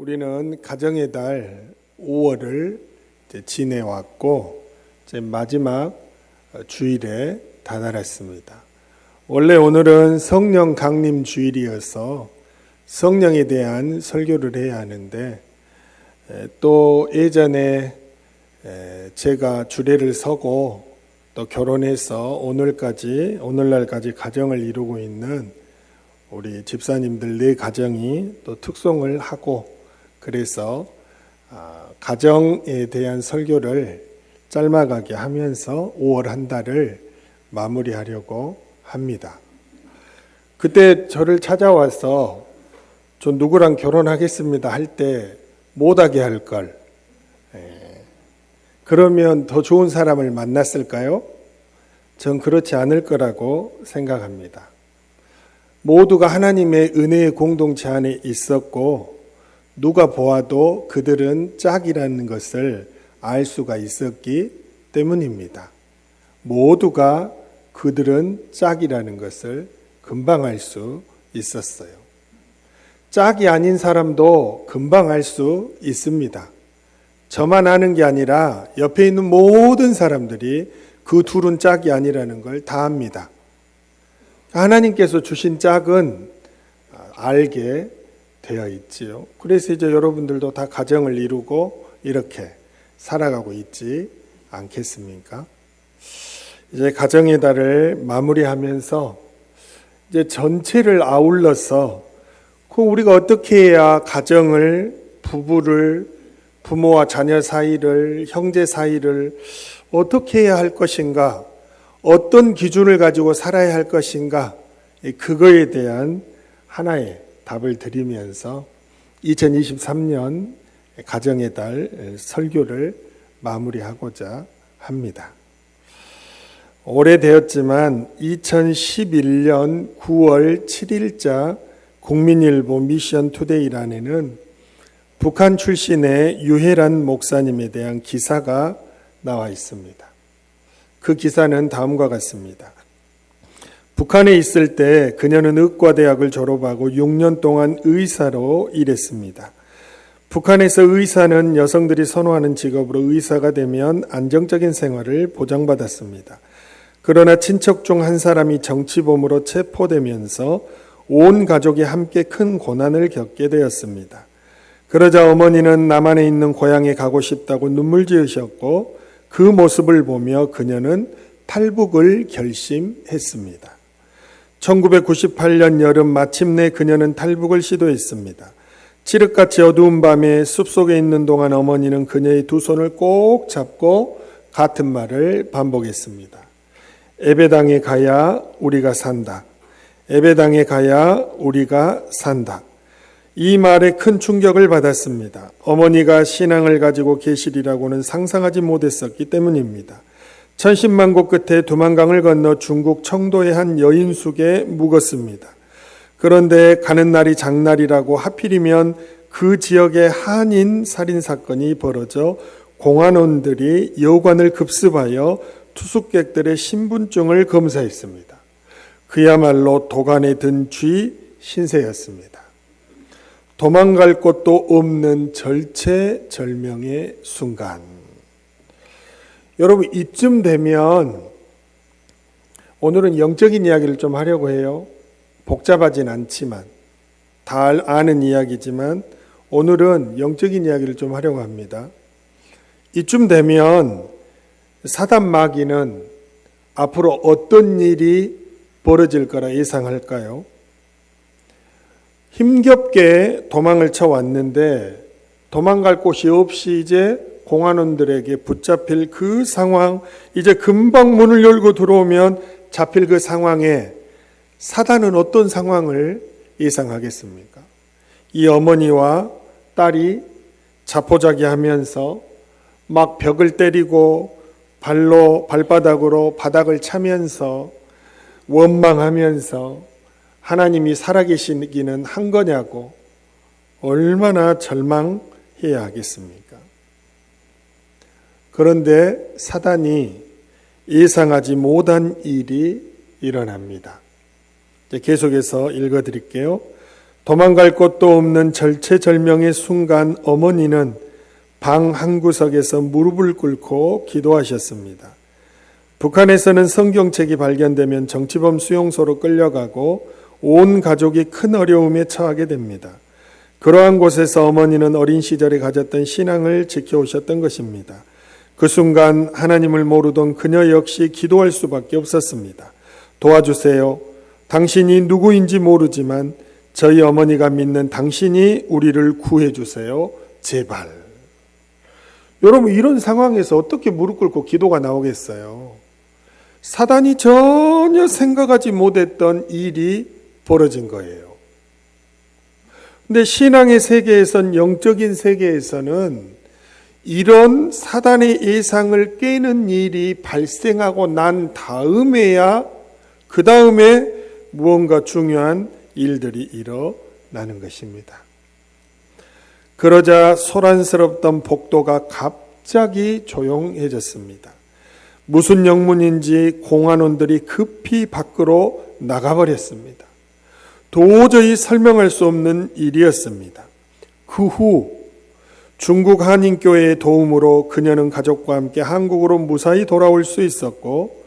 우리는 가정의 달 5월을 지내왔고 이제 마지막 주일에 다다랐습니다. 원래 오늘은 성령 강림 주일이어서 성령에 대한 설교를 해야 하는데 또 예전에 제가 주례를 서고 또 결혼해서 오늘날까지 가정을 이루고 있는 우리 집사님들 네 가정이 또 특송을 하고 그래서 가정에 대한 설교를 짤막하게 하면서 5월 한 달을 마무리하려고 합니다. 그때 저를 찾아와서 저 누구랑 결혼하겠습니다 할 때 못하게 할 걸. 그러면 더 좋은 사람을 만났을까요? 전 그렇지 않을 거라고 생각합니다. 모두가 하나님의 은혜의 공동체 안에 있었고 누가 보아도 그들은 짝이라는 것을 알 수가 있었기 때문입니다. 모두가 그들은 짝이라는 것을 금방 알 수 있었어요. 짝이 아닌 사람도 금방 알 수 있습니다. 저만 아는 게 아니라 옆에 있는 모든 사람들이 그 둘은 짝이 아니라는 걸 다 압니다. 하나님께서 주신 짝은 알게 되어 있지요. 그래서 이제 여러분들도 다 가정을 이루고 이렇게 살아가고 있지 않겠습니까? 이제 가정의 달을 마무리하면서 이제 전체를 아울러서 우리가 어떻게 해야 가정을, 부부를, 부모와 자녀 사이를, 형제 사이를 어떻게 해야 할 것인가, 어떤 기준을 가지고 살아야 할 것인가, 그거에 대한 하나의 답을 드리면서 2023년 가정의 달 설교를 마무리하고자 합니다. 오래되었지만 2011년 9월 7일자 국민일보 미션 투데이란에는 북한 출신의 유혜란 목사님에 대한 기사가 나와 있습니다. 그 기사는 다음과 같습니다. 북한에 있을 때 그녀는 의과대학을 졸업하고 6년 동안 의사로 일했습니다. 북한에서 의사는 여성들이 선호하는 직업으로 의사가 되면 안정적인 생활을 보장받았습니다. 그러나 친척 중 한 사람이 정치범으로 체포되면서 온 가족이 함께 큰 고난을 겪게 되었습니다. 그러자 어머니는 남한에 있는 고향에 가고 싶다고 눈물 지으셨고 그 모습을 보며 그녀는 탈북을 결심했습니다. 1998년 여름 마침내 그녀는 탈북을 시도했습니다. 칠흑같이 어두운 밤에 숲속에 있는 동안 어머니는 그녀의 두 손을 꼭 잡고 같은 말을 반복했습니다. 에베당에 가야 우리가 산다. 에베당에 가야 우리가 산다. 이 말에 큰 충격을 받았습니다. 어머니가 신앙을 가지고 계시리라고는 상상하지 못했었기 때문입니다. 천신만고 끝에 두만강을 건너 중국 청도의 한 여인숙에 묵었습니다. 그런데 가는 날이 장날이라고 하필이면 그 지역에 한인 살인사건이 벌어져 공안원들이 여관을 급습하여 투숙객들의 신분증을 검사했습니다. 그야말로 도간에 든 쥐 신세였습니다. 도망갈 곳도 없는 절체절명의 순간. 여러분, 이쯤 되면 오늘은 영적인 이야기를 좀 하려고 해요. 복잡하진 않지만 다 아는 이야기지만 오늘은 영적인 이야기를 좀 하려고 합니다. 이쯤 되면 사단 마귀는 앞으로 어떤 일이 벌어질 거라 예상할까요? 힘겹게 도망을 쳐왔는데 도망갈 곳이 없이 이제 공안원들에게 붙잡힐 그 상황, 이제 금방 문을 열고 들어오면 잡힐 그 상황에 사단은 어떤 상황을 예상하겠습니까? 이 어머니와 딸이 자포자기하면서 막 벽을 때리고 발바닥으로 바닥을 차면서 원망하면서 하나님이 살아계시기는 한 거냐고 얼마나 절망해야 하겠습니까? 그런데 사단이 예상하지 못한 일이 일어납니다. 계속해서 읽어드릴게요. 도망갈 곳도 없는 절체절명의 순간 어머니는 방 한구석에서 무릎을 꿇고 기도하셨습니다. 북한에서는 성경책이 발견되면 정치범 수용소로 끌려가고 온 가족이 큰 어려움에 처하게 됩니다. 그러한 곳에서 어머니는 어린 시절에 가졌던 신앙을 지켜오셨던 것입니다. 그 순간 하나님을 모르던 그녀 역시 기도할 수밖에 없었습니다. 도와주세요. 당신이 누구인지 모르지만 저희 어머니가 믿는 당신이 우리를 구해주세요. 제발. 여러분, 이런 상황에서 어떻게 무릎 꿇고 기도가 나오겠어요? 사단이 전혀 생각하지 못했던 일이 벌어진 거예요. 근데 신앙의 세계에선, 영적인 세계에서는 이런 사단의 예상을 깨는 일이 발생하고 난 다음에야 그 다음에 무언가 중요한 일들이 일어나는 것입니다. 그러자 소란스럽던 복도가 갑자기 조용해졌습니다. 무슨 영문인지 공안원들이 급히 밖으로 나가버렸습니다. 도저히 설명할 수 없는 일이었습니다. 그 후 중국 한인교회의 도움으로 그녀는 가족과 함께 한국으로 무사히 돌아올 수 있었고,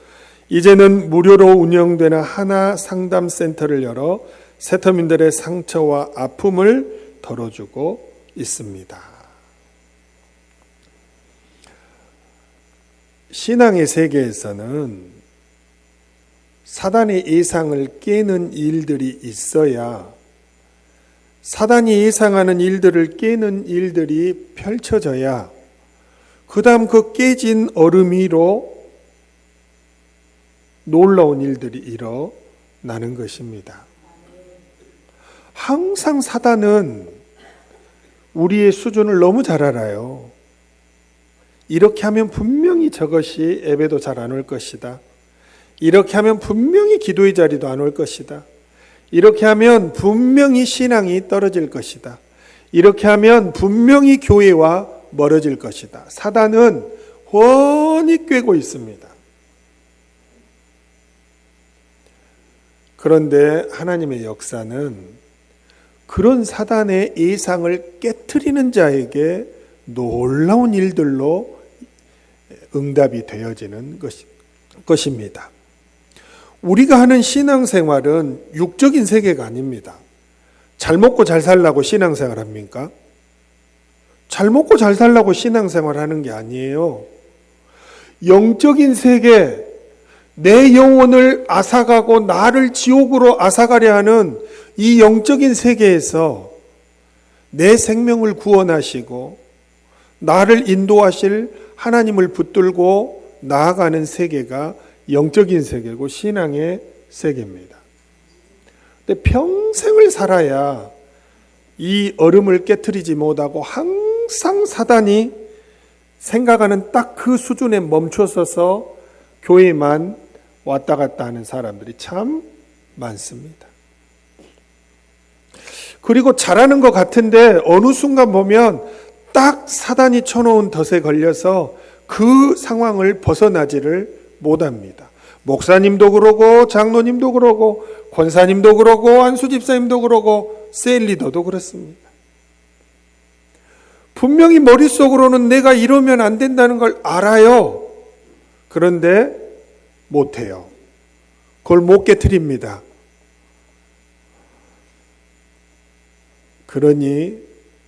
이제는 무료로 운영되는 하나 상담센터를 열어 세터민들의 상처와 아픔을 덜어주고 있습니다. 신앙의 세계에서는 사단의 예상을 깨는 일들이 있어야, 사단이 예상하는 일들을 깨는 일들이 펼쳐져야 그 다음 그 깨진 얼음 위로 놀라운 일들이 일어나는 것입니다. 항상 사단은 우리의 수준을 너무 잘 알아요. 이렇게 하면 분명히 저것이 예배도 잘 안 올 것이다. 이렇게 하면 분명히 기도의 자리도 안 올 것이다. 이렇게 하면 분명히 신앙이 떨어질 것이다. 이렇게 하면 분명히 교회와 멀어질 것이다. 사단은 훤히 꿰고 있습니다. 그런데 하나님의 역사는 그런 사단의 예상을 깨트리는 자에게 놀라운 일들로 응답이 되어지는 것입니다. 우리가 하는 신앙생활은 육적인 세계가 아닙니다. 잘 먹고 잘 살라고 신앙생활 합니까? 잘 먹고 잘 살라고 신앙생활 하는 게 아니에요. 영적인 세계, 내 영혼을 앗아가고 나를 지옥으로 앗아가려 하는 이 영적인 세계에서 내 생명을 구원하시고 나를 인도하실 하나님을 붙들고 나아가는 세계가 영적인 세계고 신앙의 세계입니다. 근데 평생을 살아야 이 얼음을 깨트리지 못하고 항상 사단이 생각하는 딱 그 수준에 멈춰서서 교회만 왔다 갔다 하는 사람들이 참 많습니다. 그리고 잘하는 것 같은데 어느 순간 보면 딱 사단이 쳐놓은 덫에 걸려서 그 상황을 벗어나지를 못합니다. 목사님도 그러고 장로님도 그러고 권사님도 그러고 안수집사님도 그러고 셀리더도 그렇습니다. 분명히 머릿속으로는 내가 이러면 안 된다는 걸 알아요. 그런데 못해요. 그걸 못 깨트립니다. 그러니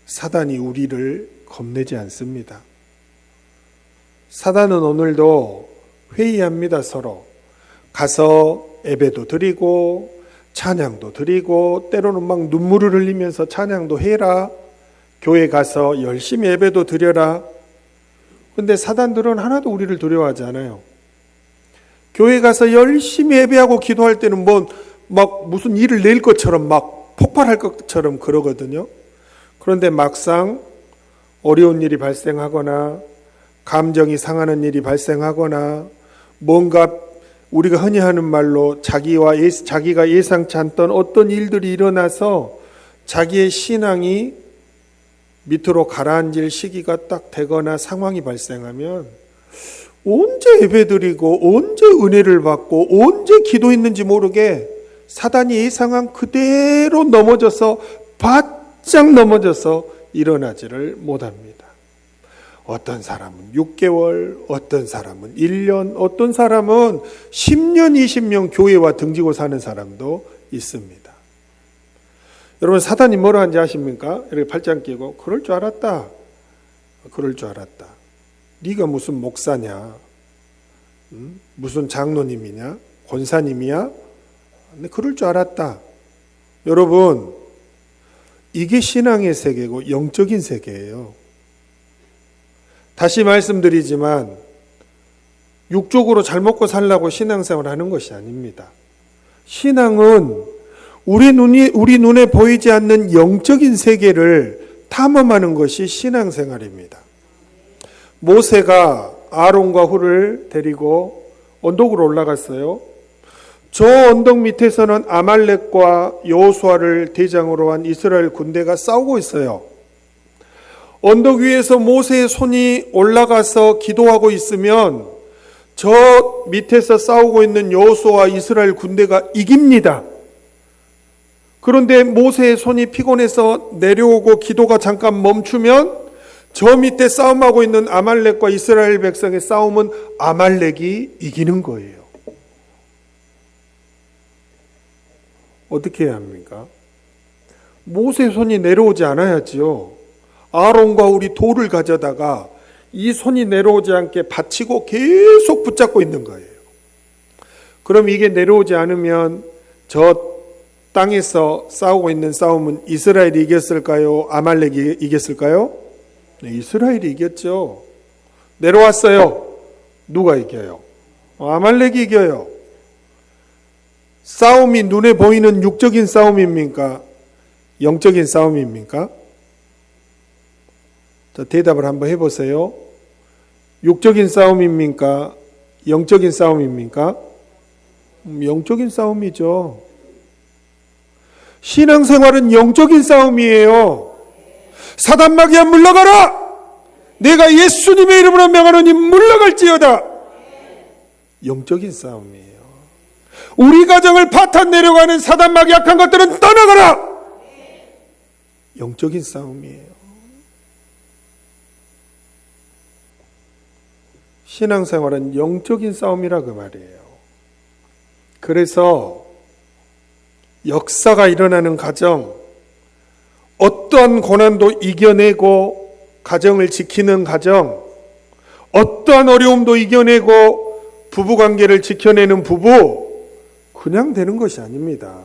사단이 우리를 겁내지 않습니다. 사단은 오늘도 회의합니다. 서로 가서 예배도 드리고 찬양도 드리고 때로는 막 눈물을 흘리면서 찬양도 해라. 교회 가서 열심히 예배도 드려라. 근데 사단들은 하나도 우리를 두려워하지 않아요. 교회 가서 열심히 예배하고 기도할 때는 막 무슨 일을 낼 것처럼 막 폭발할 것처럼 그러거든요. 그런데 막상 어려운 일이 발생하거나 감정이 상하는 일이 발생하거나 뭔가 우리가 흔히 하는 말로 자기가 예상치 않던 어떤 일들이 일어나서 자기의 신앙이 밑으로 가라앉을 시기가 딱 되거나 상황이 발생하면 언제 예배드리고 언제 은혜를 받고 언제 기도했는지 모르게 사단이 예상한 그대로 넘어져서 바짝 넘어져서 일어나지를 못합니다. 어떤 사람은 6개월, 어떤 사람은 1년, 어떤 사람은 10년, 20년 교회와 등지고 사는 사람도 있습니다. 여러분, 사단이 뭐라 하는지 아십니까? 이렇게 팔짱 끼고 그럴 줄 알았다. 그럴 줄 알았다. 네가 무슨 목사냐? 무슨 장로님이냐? 권사님이야? 근데 그럴 줄 알았다. 여러분, 이게 신앙의 세계고 영적인 세계예요. 다시 말씀드리지만 육적으로 잘 먹고 살라고 신앙생활을 하는 것이 아닙니다. 신앙은 우리 눈에 보이지 않는 영적인 세계를 탐험하는 것이 신앙생활입니다. 모세가 아론과 훌을 데리고 언덕으로 올라갔어요. 저 언덕 밑에서는 아말렉과 여호수아를 대장으로 한 이스라엘 군대가 싸우고 있어요. 언덕 위에서 모세의 손이 올라가서 기도하고 있으면 저 밑에서 싸우고 있는 여호수아와 이스라엘 군대가 이깁니다. 그런데 모세의 손이 피곤해서 내려오고 기도가 잠깐 멈추면 저 밑에 싸움하고 있는 아말렉과 이스라엘 백성의 싸움은 아말렉이 이기는 거예요. 어떻게 해야 합니까? 모세의 손이 내려오지 않아야지요. 아론과 우리 돌을 가져다가 이 손이 내려오지 않게 받치고 계속 붙잡고 있는 거예요. 그럼 이게 내려오지 않으면 저 땅에서 싸우고 있는 싸움은 이스라엘이 이겼을까요? 아말렉이 이겼을까요? 네, 이스라엘이 이겼죠. 내려왔어요. 누가 이겨요? 아말렉이 이겨요. 싸움이 눈에 보이는 육적인 싸움입니까? 영적인 싸움입니까? 자, 대답을 한번 해보세요. 육적인 싸움입니까? 영적인 싸움입니까? 영적인 싸움이죠. 신앙생활은 영적인 싸움이에요. 사단 마귀야 물러가라! 내가 예수님의 이름으로 명하노니 물러갈지어다. 영적인 싸움이에요. 우리 가정을 파탄 내려가는 사단 마귀 약한 것들은 떠나가라! 영적인 싸움이에요. 신앙생활은 영적인 싸움이라 그 말이에요. 그래서 역사가 일어나는 가정, 어떠한 고난도 이겨내고 가정을 지키는 가정, 어떠한 어려움도 이겨내고 부부관계를 지켜내는 부부, 그냥 되는 것이 아닙니다.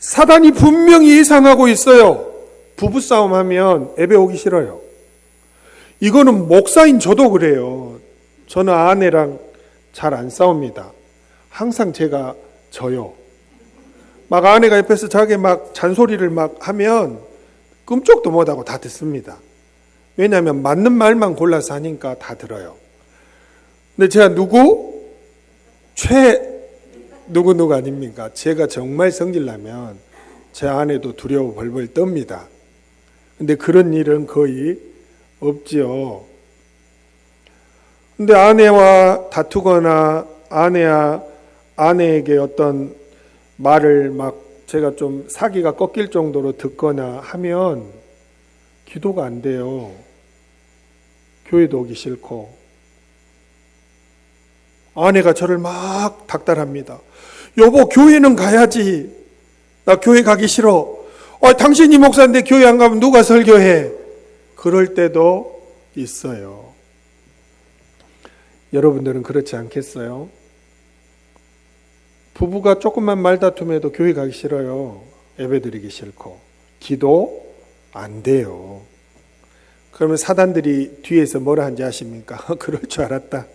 사단이 분명히 예상하고 있어요. 부부싸움 하면 예배 오기 싫어요. 이거는 목사인 저도 그래요. 저는 아내랑 잘 안 싸웁니다. 항상 제가 져요. 막 아내가 옆에서 자기 막 잔소리를 막 하면 끔찍도 못하고 다 듣습니다. 왜냐하면 맞는 말만 골라서 하니까 다 들어요. 근데 제가 누구 아닙니까? 제가 정말 성질나면 제 아내도 두려워 벌벌 떱니다. 근데 그런 일은 거의 없지요. 근데 아내와 다투거나 아내에게 어떤 말을 막 제가 좀 사기가 꺾일 정도로 듣거나 하면 기도가 안 돼요. 교회도 오기 싫고. 아내가 저를 막 닥달합니다. 여보, 교회는 가야지. 나 교회 가기 싫어. 당신이 목사인데 교회 안 가면 누가 설교해? 그럴 때도 있어요. 여러분들은 그렇지 않겠어요? 부부가 조금만 말다툼해도 교회 가기 싫어요. 예배드리기 싫고. 기도 안 돼요. 그러면 사단들이 뒤에서 뭐라 하는지 아십니까? 그럴 줄 알았다.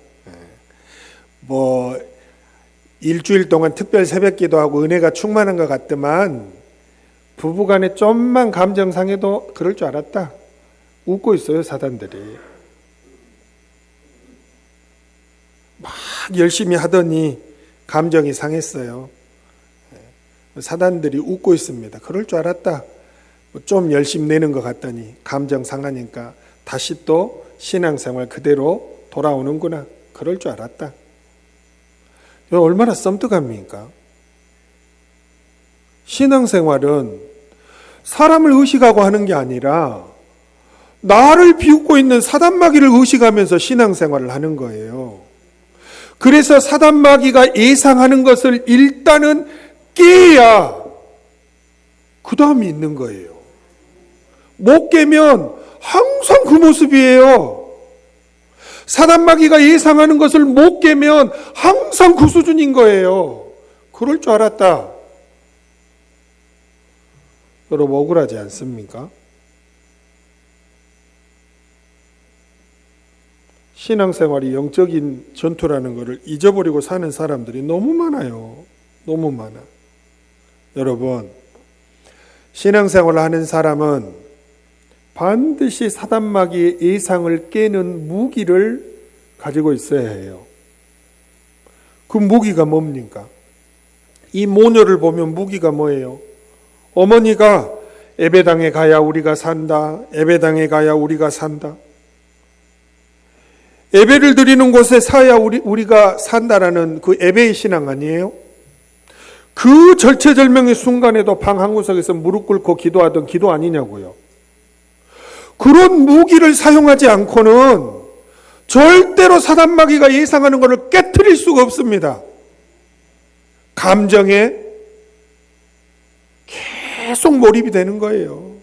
일주일 동안 특별 새벽 기도하고 은혜가 충만한 것 같더만 부부간에 좀만 감정 상해도 그럴 줄 알았다. 웃고 있어요, 사단들이. 막 열심히 하더니 감정이 상했어요. 사단들이 웃고 있습니다. 그럴 줄 알았다. 좀 열심 내는 것 같더니 감정 상하니까 다시 또 신앙생활 그대로 돌아오는구나. 그럴 줄 알았다. 얼마나 썸뜩합니까? 신앙생활은 사람을 의식하고 하는 게 아니라 나를 비웃고 있는 사단마귀를 의식하면서 신앙생활을 하는 거예요. 그래서 사단마귀가 예상하는 것을 일단은 깨야 그 다음이 있는 거예요. 못 깨면 항상 그 모습이에요. 사단마귀가 예상하는 것을 못 깨면 항상 그 수준인 거예요. 그럴 줄 알았다. 여러분 억울하지 않습니까? 신앙생활이 영적인 전투라는 것을 잊어버리고 사는 사람들이 너무 많아요. 너무 많아. 여러분, 신앙생활을 하는 사람은 반드시 사단마귀의 예상을 깨는 무기를 가지고 있어야 해요. 그 무기가 뭡니까? 이 모녀를 보면 무기가 뭐예요? 어머니가 예배당에 가야 우리가 산다. 예배당에 가야 우리가 산다. 예배를 드리는 곳에 사야 우리가 산다라는 그 예배의 신앙 아니에요? 그 절체절명의 순간에도 방 한 구석에서 무릎 꿇고 기도하던 기도 아니냐고요. 그런 무기를 사용하지 않고는 절대로 사단마귀가 예상하는 것을 깨트릴 수가 없습니다. 감정에 계속 몰입이 되는 거예요.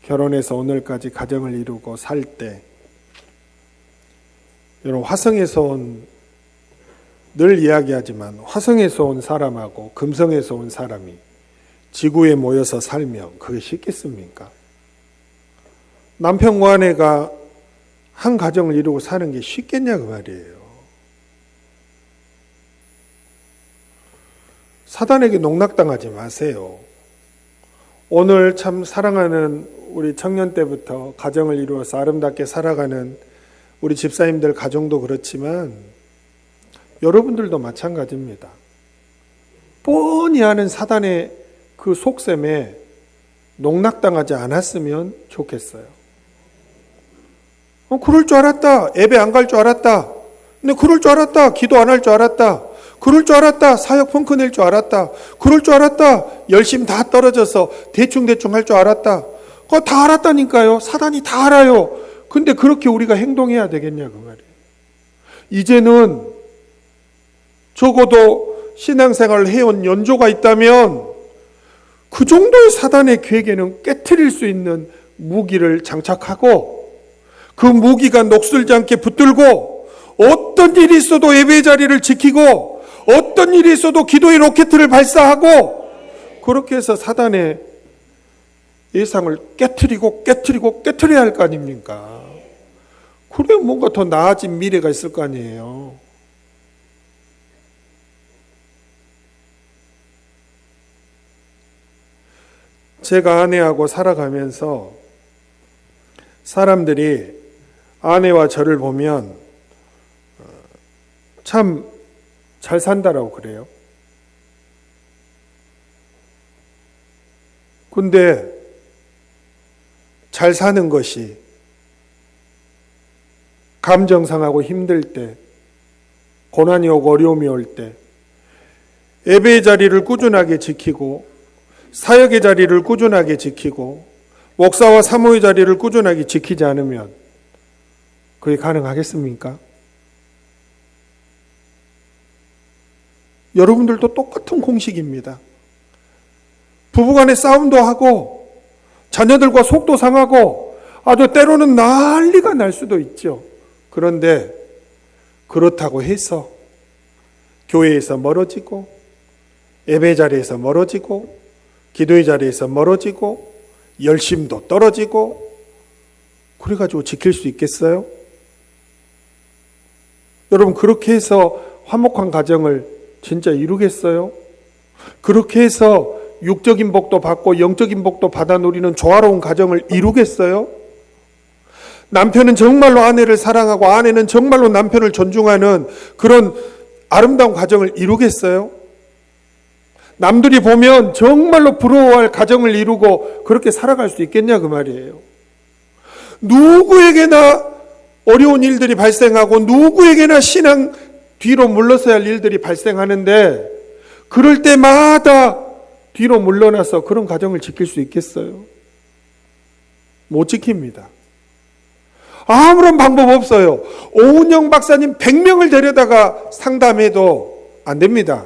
결혼해서 오늘까지 가정을 이루고 살 때, 여러분 화성에서 온, 늘 이야기하지만 화성에서 온 사람하고 금성에서 온 사람이 지구에 모여서 살면 그게 쉽겠습니까? 남편과 아내가 한 가정을 이루고 사는 게 쉽겠냐 그 말이에요. 사단에게 농락당하지 마세요. 오늘 참 사랑하는 우리 청년 때부터 가정을 이루어서 아름답게 살아가는 우리 집사님들 가정도 그렇지만 여러분들도 마찬가지입니다. 뻔히 아는 사단의 그 속셈에 농락당하지 않았으면 좋겠어요. 그럴 줄 알았다. 예배 안 갈 줄 알았다. 근데 그럴 줄 알았다. 기도 안 할 줄 알았다. 그럴 줄 알았다. 사역 펑크 낼 줄 알았다. 그럴 줄 알았다. 열심 다 떨어져서 대충대충 할 줄 알았다. 그거 다 알았다니까요. 사단이 다 알아요. 근데 그렇게 우리가 행동해야 되겠냐 그 말이에요. 이제는 적어도 신앙생활을 해온 연조가 있다면 그 정도의 사단의 계획에는 깨트릴 수 있는 무기를 장착하고 그 무기가 녹슬지 않게 붙들고 어떤 일이 있어도 예배 자리를 지키고 어떤 일이 있어도 기도의 로켓을 발사하고 그렇게 해서 사단의 예상을 깨트려야 할 거 아닙니까? 그래 뭔가 더 나아진 미래가 있을 거 아니에요. 제가 아내하고 살아가면서 사람들이 아내와 저를 보면 참 잘 산다라고 그래요. 근데 잘 사는 것이 감정 상하고 힘들 때, 고난이 오고 어려움이 올 때 예배의 자리를 꾸준하게 지키고 사역의 자리를 꾸준하게 지키고 목사와 사모의 자리를 꾸준하게 지키지 않으면 그게 가능하겠습니까? 여러분들도 똑같은 공식입니다. 부부간에 싸움도 하고 자녀들과 속도 상하고 아주 때로는 난리가 날 수도 있죠. 그런데 그렇다고 해서 교회에서 멀어지고 예배 자리에서 멀어지고 기도의 자리에서 멀어지고 열심도 떨어지고 그래가지고 지킬 수 있겠어요? 여러분 그렇게 해서 화목한 가정을 진짜 이루겠어요? 그렇게 해서 육적인 복도 받고 영적인 복도 받아 누리는 조화로운 가정을 이루겠어요? 남편은 정말로 아내를 사랑하고 아내는 정말로 남편을 존중하는 그런 아름다운 가정을 이루겠어요? 남들이 보면 정말로 부러워할 가정을 이루고 그렇게 살아갈 수 있겠냐 그 말이에요. 누구에게나 어려운 일들이 발생하고 누구에게나 신앙 뒤로 물러서야 할 일들이 발생하는데 그럴 때마다 뒤로 물러나서 그런 가정을 지킬 수 있겠어요? 못 지킵니다. 아무런 방법 없어요. 오은영 박사님 100명을 데려다가 상담해도 안 됩니다.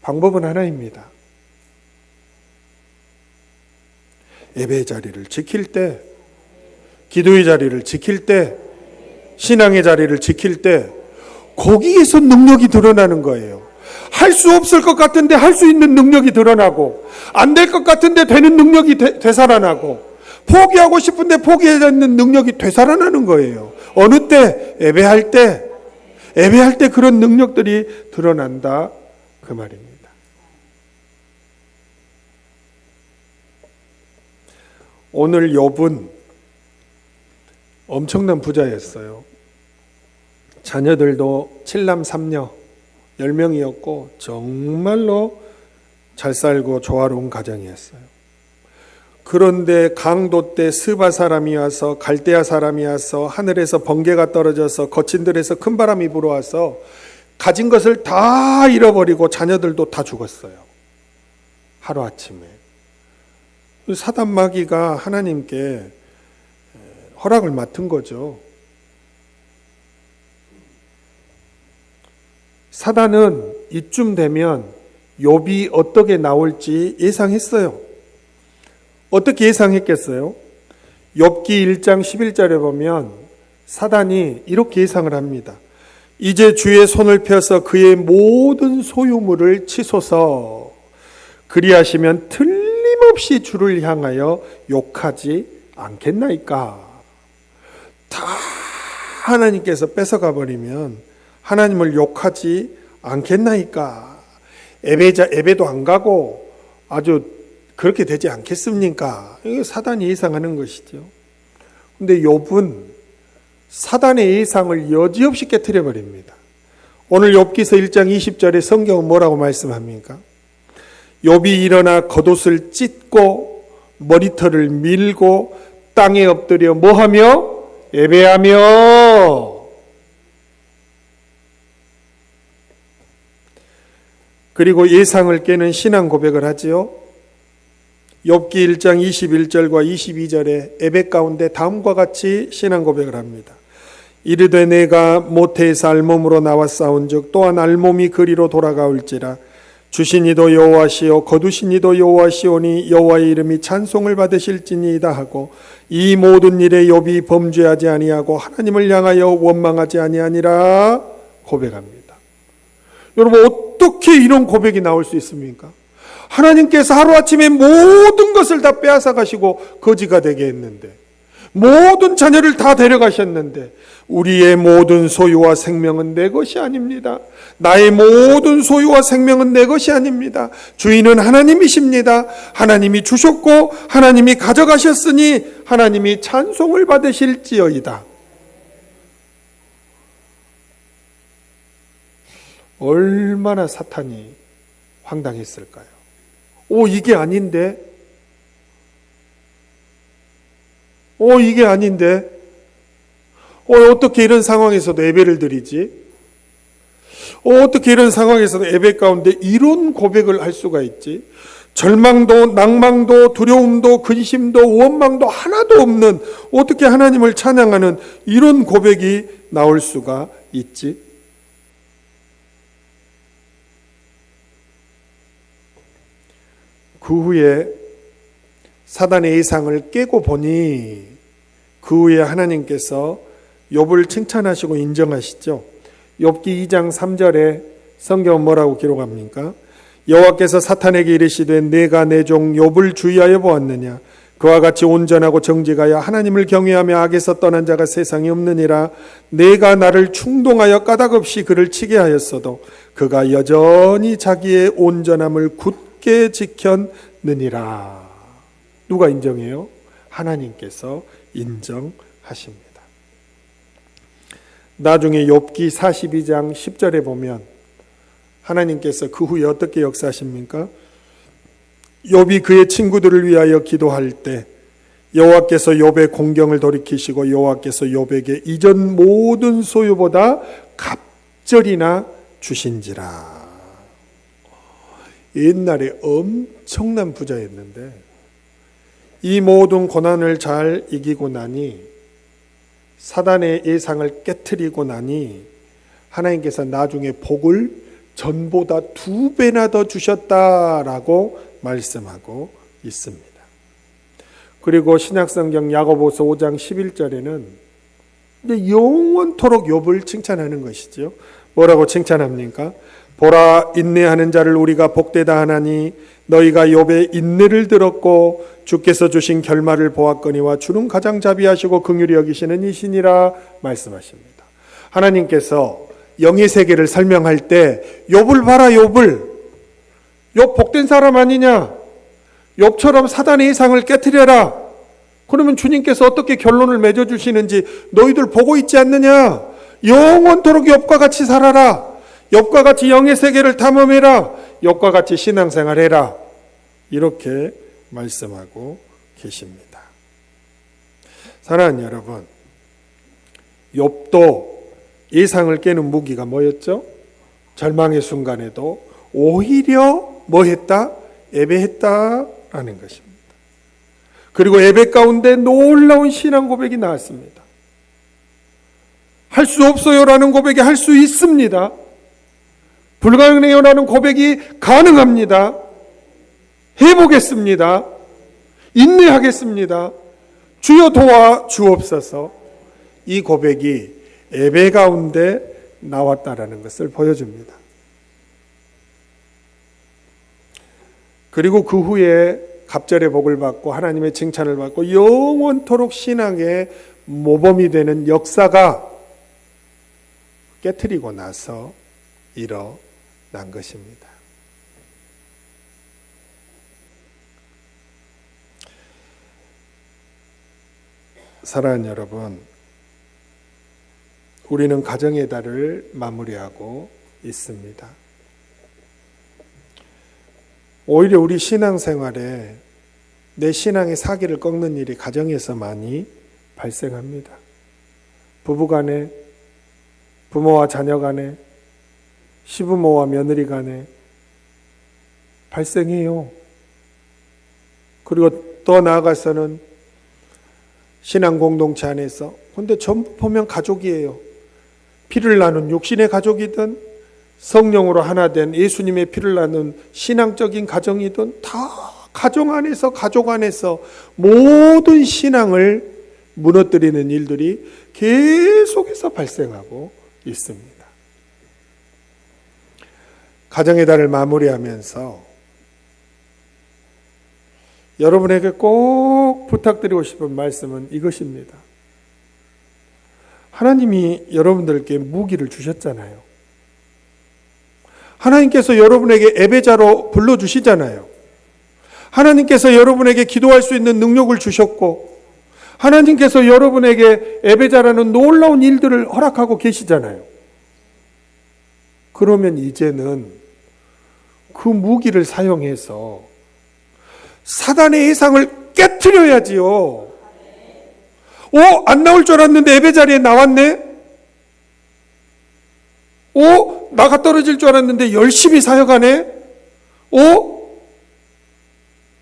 방법은 하나입니다. 예배의 자리를 지킬 때, 기도의 자리를 지킬 때, 신앙의 자리를 지킬 때 거기에서 능력이 드러나는 거예요. 할 수 없을 것 같은데 할 수 있는 능력이 드러나고, 안 될 것 같은데 되는 능력이 되살아나고, 포기하고 싶은데 포기해야 되는 능력이 되살아나는 거예요. 어느 때? 예배할 때. 예배할 때 그런 능력들이 드러난다 그 말입니다. 오늘 욥은 엄청난 부자였어요. 자녀들도 7남 3녀 10명이었고 정말로 잘 살고 조화로운 가정이었어요. 그런데 강도 때 스바 사람이 와서 갈대아 사람이 와서 하늘에서 번개가 떨어져서 거친 들에서 큰 바람이 불어와서 가진 것을 다 잃어버리고 자녀들도 다 죽었어요. 하루아침에. 사단 마귀가 하나님께 허락을 맡은 거죠. 사단은 이쯤 되면 욥이 어떻게 나올지 예상했어요. 어떻게 예상했겠어요? 욥기 1장 11절에 보면 사단이 이렇게 예상을 합니다. 이제 주의 손을 펴서 그의 모든 소유물을 치소서. 그리하시면 틀림없이 주를 향하여 욕하지 않겠나이까. 다 하나님께서 뺏어가 버리면 하나님을 욕하지 않겠나이까. 예배도 안 가고 아주 그렇게 되지 않겠습니까? 이게 사단이 예상하는 것이죠. 근데 욥은 사단의 예상을 여지없이 깨트려 버립니다. 오늘 욥기서 1장 20절에 성경은 뭐라고 말씀합니까? 욥이 일어나 겉옷을 찢고 머리털을 밀고 땅에 엎드려 뭐하며? 예배하며. 그리고 예상을 깨는 신앙 고백을 하지요. 욥기 1장 21절과 22절에 예배 가운데 다음과 같이 신앙 고백을 합니다. 이르되 내가 모태에서 알몸으로 나와 싸운즉 또한 알몸이 그리로 돌아가올지라. 주신 이도 여호와시요 거두신 이도 여호와시오니 여호와의 이름이 찬송을 받으실지니이다 하고 이 모든 일에 욥이 범죄하지 아니하고 하나님을 향하여 원망하지 아니하니라 고백합니다. 여러분, 어떻게 이런 고백이 나올 수 있습니까? 하나님께서 하루아침에 모든 것을 다 빼앗아 가시고 거지가 되게 했는데, 모든 자녀를 다 데려가셨는데, 우리의 모든 소유와 생명은 내 것이 아닙니다. 나의 모든 소유와 생명은 내 것이 아닙니다. 주인은 하나님이십니다. 하나님이 주셨고 하나님이 가져가셨으니 하나님이 찬송을 받으실지어이다. 얼마나 사탄이 황당했을까요? 이게 아닌데? 이게 아닌데? 어떻게 이런 상황에서도 예배를 드리지? 어떻게 이런 상황에서도 예배 가운데 이런 고백을 할 수가 있지? 절망도, 낭망도, 두려움도, 근심도, 원망도 하나도 없는, 어떻게 하나님을 찬양하는 이런 고백이 나올 수가 있지? 그 후에 사단의 예상을 깨고 보니 그 후에 하나님께서 욥을 칭찬하시고 인정하시죠. 욥기 2장 3절에 성경은 뭐라고 기록합니까? 여호와께서 사탄에게 이르시되 내가 내 종 욥을 주의하여 보았느냐? 그와 같이 온전하고 정직하여 하나님을 경외하며 악에서 떠난 자가 세상에 없느니라. 내가 나를 충동하여 까닭없이 그를 치게 하였어도 그가 여전히 자기의 온전함을 굳게 지켰느니라. 누가 인정해요? 하나님께서 인정하십니다. 나중에 욥기 42장 10절에 보면 하나님께서 그 후에 어떻게 역사하십니까? 욥이 그의 친구들을 위하여 기도할 때 여호와께서 욥의 공경을 돌이키시고 여호와께서 욥에게 이전 모든 소유보다 갑절이나 주신지라. 옛날에 엄청난 부자였는데 이 모든 고난을 잘 이기고 나니, 사단의 예상을 깨트리고 나니 하나님께서 나중에 복을 전보다 2배나 더 주셨다라고 말씀하고 있습니다. 그리고 신약성경 야고보서 5장 11절에는 영원토록 욥을 칭찬하는 것이죠. 뭐라고 칭찬합니까? 보라, 인내하는 자를 우리가 복되다 하나니 너희가 욥의 인내를 들었고 주께서 주신 결말을 보았거니와 주는 가장 자비하시고 긍휼히 여기시는 이시니라 말씀하십니다. 하나님께서 영의 세계를 설명할 때 욥을 봐라, 욥을. 욥 복된 사람 아니냐? 욥처럼 사단의 예상을 깨트려라. 그러면 주님께서 어떻게 결론을 맺어주시는지 너희들 보고 있지 않느냐? 영원토록 욥과 같이 살아라. 욥과 같이 영의 세계를 탐험해라. 욥과 같이 신앙생활해라. 이렇게 말씀하고 계십니다. 사랑하는 여러분, 욥도 예상을 깨는 무기가 뭐였죠? 절망의 순간에도 오히려 뭐 했다? 예배했다라는 것입니다. 그리고 예배 가운데 놀라운 신앙 고백이 나왔습니다. 할 수 없어요라는 고백이 할 수 있습니다. 불가능해요라는 고백이 가능합니다. 해보겠습니다. 인내하겠습니다. 주여 도와 주옵소서. 이 고백이 예배 가운데 나왔다라는 것을 보여줍니다. 그리고 그 후에 갑절의 복을 받고 하나님의 칭찬을 받고 영원토록 신앙의 모범이 되는 역사가 깨트리고 나서 일어난 것입니다. 사랑하는 여러분, 우리는 가정의 달을 마무리하고 있습니다. 오히려 우리 신앙생활에 내 신앙의 사기를 꺾는 일이 가정에서 많이 발생합니다. 부부간에, 부모와 자녀간에, 시부모와 며느리 간에 발생해요. 그리고 더 나아가서는 신앙 공동체 안에서, 근데 전부 보면 가족이에요. 피를 나눈 육신의 가족이든 성령으로 하나 된 예수님의 피를 나눈 신앙적인 가정이든 다 가정 안에서, 가족 안에서 모든 신앙을 무너뜨리는 일들이 계속해서 발생하고 있습니다. 가정의 달을 마무리하면서 여러분에게 꼭 부탁드리고 싶은 말씀은 이것입니다. 하나님이 여러분들께 무기를 주셨잖아요. 하나님께서 여러분에게 예배자로 불러주시잖아요. 하나님께서 여러분에게 기도할 수 있는 능력을 주셨고, 하나님께서 여러분에게 예배자라는 놀라운 일들을 허락하고 계시잖아요. 그러면 이제는 그 무기를 사용해서 사단의 예상을 깨트려야지요. 안 나올 줄 알았는데 예배 자리에 나왔네? 나가 떨어질 줄 알았는데 열심히 사역하네?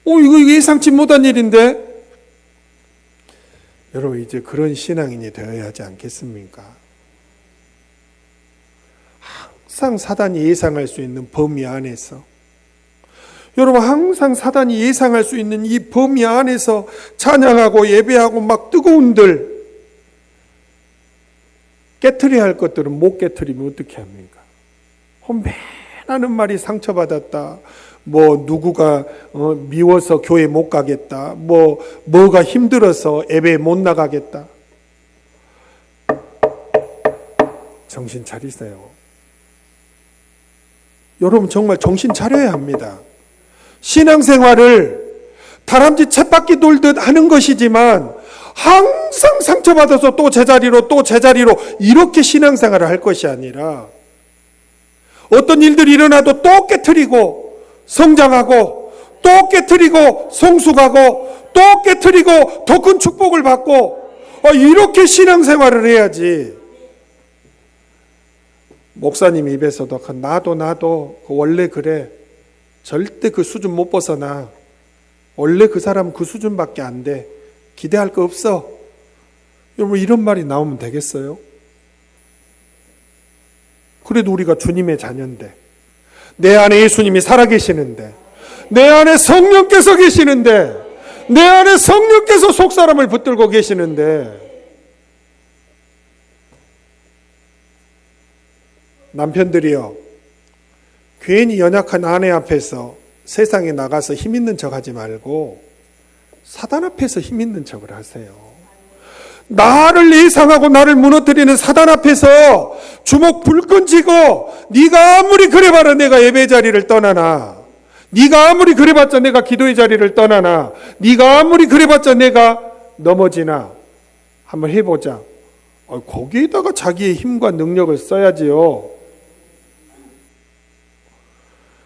이거 예상치 못한 일인데? 여러분, 이제 그런 신앙인이 되어야 하지 않겠습니까? 항상 사단이 예상할 수 있는 범위 안에서, 여러분, 항상 사단이 예상할 수 있는 이 범위 안에서 찬양하고 예배하고 막 뜨거운들 깨트려야 할 것들은 못 깨트리면 어떻게 합니까? 맨하는 말이 상처받았다. 누구가 미워서 교회 못 가겠다. 뭐가 힘들어서 예배 못 나가겠다. 정신 차리세요. 여러분, 정말 정신 차려야 합니다. 신앙생활을 다람쥐 쳇바퀴 돌듯 하는 것이지만 항상 상처받아서 또 제자리로 이렇게 신앙생활을 할 것이 아니라, 어떤 일들이 일어나도 또 깨트리고 성장하고, 또 깨트리고 성숙하고, 또 깨트리고 더 큰 축복을 받고 이렇게 신앙생활을 해야지. 목사님 입에서도 나도 원래 그래. 절대 그 수준 못 벗어나. 원래 그 사람 그 수준밖에 안 돼. 기대할 거 없어. 여러분 이런 말이 나오면 되겠어요? 그래도 우리가 주님의 자녀인데, 내 안에 예수님이 살아계시는데, 내 안에 성령께서 계시는데, 내 안에 성령께서 속사람을 붙들고 계시는데, 남편들이요, 괜히 연약한 아내 앞에서 세상에 나가서 힘 있는 척 하지 말고 사단 앞에서 힘 있는 척을 하세요. 나를 예상하고 나를 무너뜨리는 사단 앞에서 주먹 불끈 쥐고, 네가 아무리 그래봐라 내가 예배 자리를 떠나나, 네가 아무리 그래봤자 내가 기도의 자리를 떠나나, 네가 아무리 그래봤자 내가 넘어지나, 한번 해보자. 거기에다가 자기의 힘과 능력을 써야지요.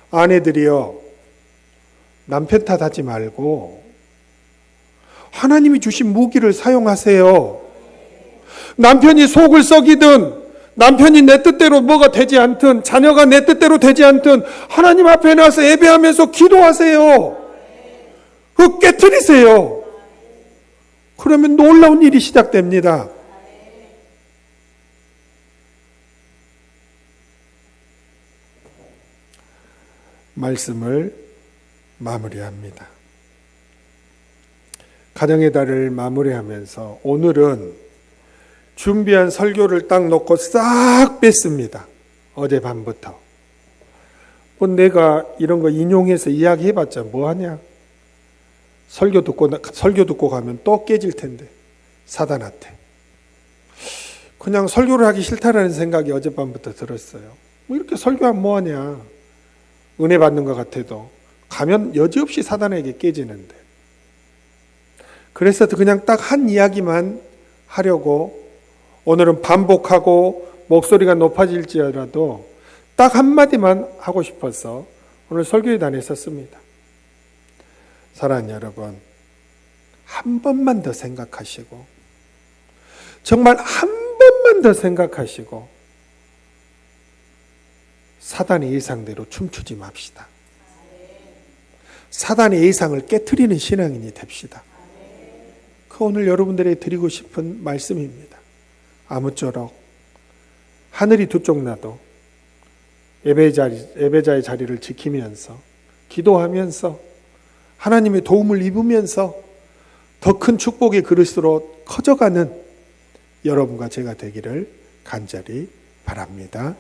아내들이요, 남편 탓하지 말고 하나님이 주신 무기를 사용하세요. 남편이 속을 썩이든, 남편이 내 뜻대로 뭐가 되지 않든, 자녀가 내 뜻대로 되지 않든 하나님 앞에 나서 예배하면서 기도하세요. 그거 깨트리세요. 그러면 놀라운 일이 시작됩니다. 말씀을 마무리합니다. 가정의 달을 마무리하면서 오늘은 준비한 설교를 딱 놓고 싹 뺐습니다. 어젯밤부터. 내가 이런 거 인용해서 이야기해봤자 뭐하냐. 설교 듣고 가면 또 깨질 텐데, 사단한테. 그냥 설교를 하기 싫다라는 생각이 어젯밤부터 들었어요. 이렇게 설교하면 뭐하냐. 은혜 받는 것 같아도 가면 여지없이 사단에게 깨지는데. 그래서 그냥 딱 한 이야기만 하려고 오늘은 반복하고 목소리가 높아질지라도 딱 한마디만 하고 싶어서 오늘 설교에 다녔었습니다. 사랑하는 여러분, 한 번만 더 생각하시고, 정말 한 번만 더 생각하시고, 사단의 예상대로 춤추지 맙시다. 사단의 예상을 깨트리는 신앙인이 됩시다. 그 오늘 여러분들에게 드리고 싶은 말씀입니다. 아무쪼록 하늘이 두 쪽 나도 예배자의 자리를 지키면서, 기도하면서, 하나님의 도움을 입으면서 더 큰 축복의 그릇으로 커져가는 여러분과 제가 되기를 간절히 바랍니다.